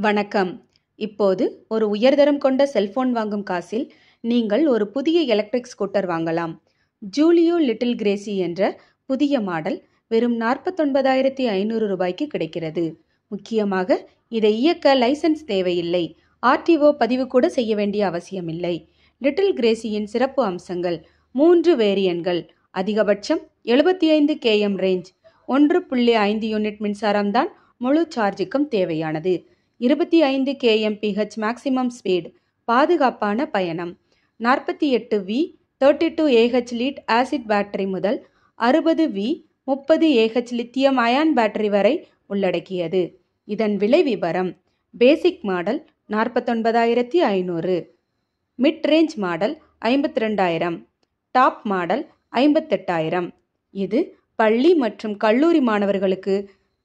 வணக்கம். இப்போது ஒரு உயர்தரம் கொண்ட செல்போன் வாங்கும் காசில் நீங்கள் ஒரு புதிய எலக்ட்ரிக் ஸ்கூட்டர் வாங்கலாம். ஜூலியோ லிட்டில் கிரேசி என்ற புதிய மாடல் வெறும் 49,500 ரூபாய்க்கு கிடைக்கிறது. முக்கியமாக இதை இயக்க லைசென்ஸ் தேவையில்லை. ஆர்டிஓ பதிவு கூட செய்ய வேண்டிய அவசியமில்லை. லிட்டில் கிரேசியின் சிறப்பு அம்சங்கள்: 3 வேரியன்ட்கள், அதிகபட்சம் 75 km ரேஞ்ச், 1.5 யூனிட் மின்சாரம்தான் முழு சார்ஜுக்கும் தேவையானது, 25 kmph மேக்சிமம் ஸ்பீட், பாதுகாப்பான பயணம், 48V 32Ah lead acid battery முதல் 60V 30Ah lithium ion battery வரை உள்ளடக்கியது. இதன் விலை விபரம்: basic model 49,500, mid range model 52,000, top model 58,000. இது பள்ளி மற்றும் கல்லூரி மாணவர்களுக்கு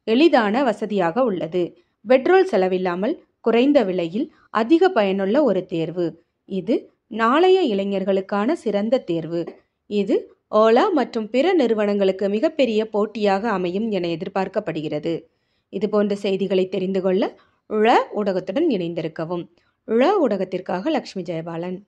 எளிதான வசதியாக உள்ளது. பெட்ரோல் செலவில்லாமல் குறைந்த விலையில் அதிக பயனுள்ள ஒரு தேர்வு. இது நாளைய இளைஞர்களுக்கான சிறந்த தேர்வு. இது ஓலா மற்றும் பிற நிறுவனங்களுக்கு மிகப்பெரிய போட்டியாக அமையும் என எதிர்பார்க்கப்படுகிறது. இதுபோன்ற செய்திகளை தெரிந்து கொள்ள ஊடகத்துடன் இணைந்திருக்கவும். ஊடகத்திற்காக லட்சுமி ஜெயபாலன்.